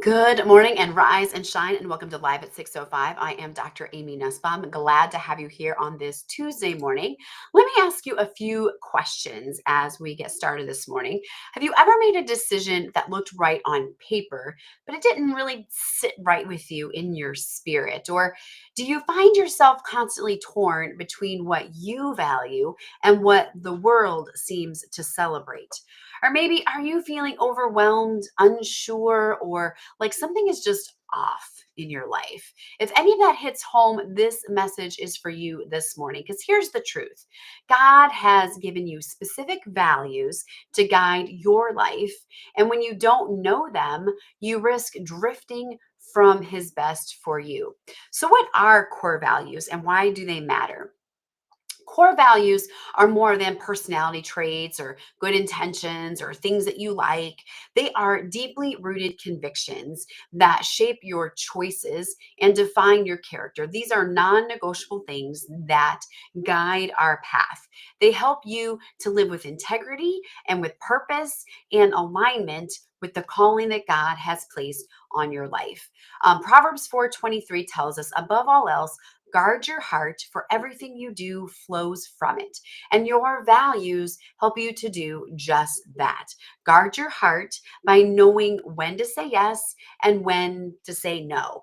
Good morning and rise and shine and welcome to Live at 6:05. I am Dr. Amy Nussbaum. Glad to have you here on this Tuesday morning. Let me ask you a few questions as we get started this morning. Have you ever made a decision that looked right on paper, but it didn't really sit right with you in your spirit? Or do you find yourself constantly torn between what you value and what the world seems to celebrate? Or maybe are you feeling overwhelmed, unsure, or like something is just off in your life? If any of that hits home, this message is for you this morning. Because here's the truth: God has given you specific values to guide your life. And when you don't know them, you risk drifting from His best for you. So, what are core values and why do they matter? Core values are more than personality traits or good intentions or things that you like. They are deeply rooted convictions that shape your choices and define your character. These are non negotiable things that guide our path. They help you to live with integrity and with purpose and alignment with the calling that God has placed on your life. Proverbs 4:23 tells us, above all else, guard your heart, for everything you do flows from it. And your values help you to do just that. Guard your heart by knowing when to say yes and when to say no.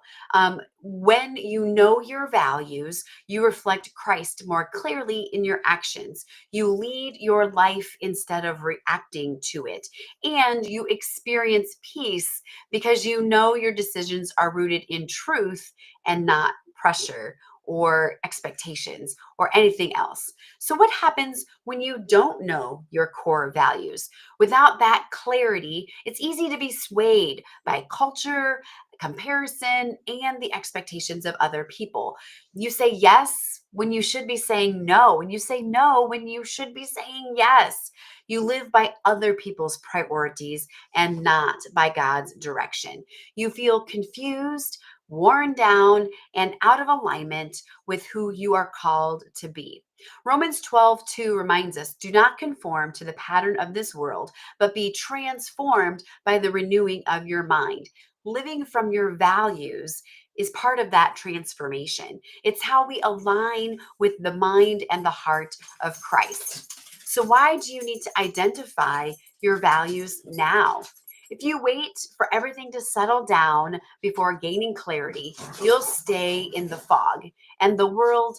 When you know your values, you reflect Christ more clearly in your actions. You lead your life instead of reacting to it. And you experience peace because you know your decisions are rooted in truth and not pressure or expectations or anything else. So, what happens when you don't know your core values? Without that clarity, it's easy to be swayed by culture, comparison, and the expectations of other people. You say yes when you should be saying no, and you say no when you should be saying yes. You live by other people's priorities and not by God's direction. You feel confused, worn down, and out of alignment with who you are called to be. Romans 12:2 reminds us, do not conform to the pattern of this world, but be transformed by the renewing of your mind. Living from your values is part of that transformation. It's how we align with the mind and the heart of Christ. So, why do you need to identify your values now? If you wait for everything to settle down before gaining clarity, you'll stay in the fog. And the world,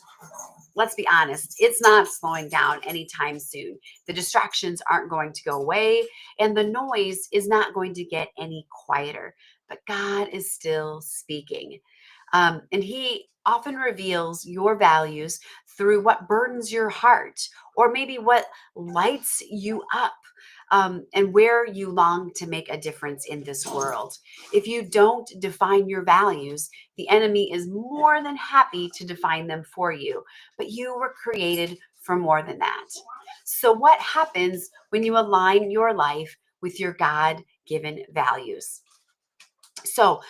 let's be honest, it's not slowing down anytime soon. The distractions aren't going to go away, and the noise is not going to get any quieter. But God is still speaking. And He often reveals your values through what burdens your heart, or maybe what lights you up. And where you long to make a difference in this world. If you don't define your values, the enemy is more than happy to define them for you. But you were created for more than that. So, what happens when you align your life with your God given values? So,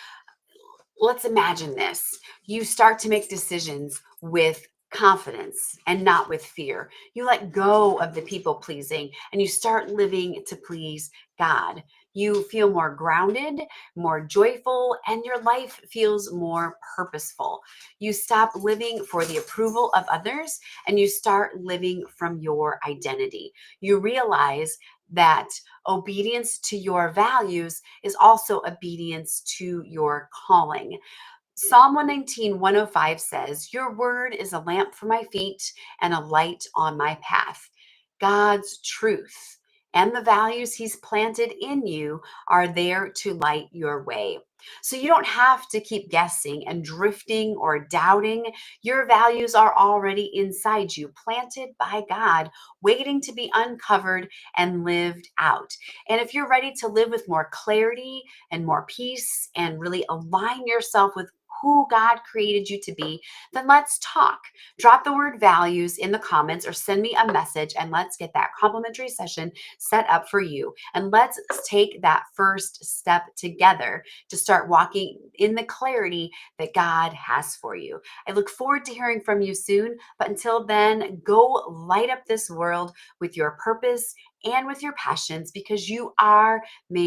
let's imagine this. You start to make decisions with confidence and not with fear. You let go of the people pleasing and you start living to please God. You feel more grounded, more joyful, and your life feels more purposeful. You stop living for the approval of others and you start living from your identity. You realize that obedience to your values is also obedience to your calling. Psalm 119, 105 says, your word is a lamp for my feet and a light on my path. God's truth and the values He's planted in you are there to light your way. So you don't have to keep guessing and drifting or doubting. Your values are already inside you, planted by God, waiting to be uncovered and lived out. And if you're ready to live with more clarity and more peace and really align yourself with who God created you to be, then let's talk. Drop the word values in the comments or send me a message and let's get that complimentary session set up for you. And let's take that first step together to start walking in the clarity that God has for you. I look forward to hearing from you soon. But until then, go light up this world with your purpose and with your passions because you are made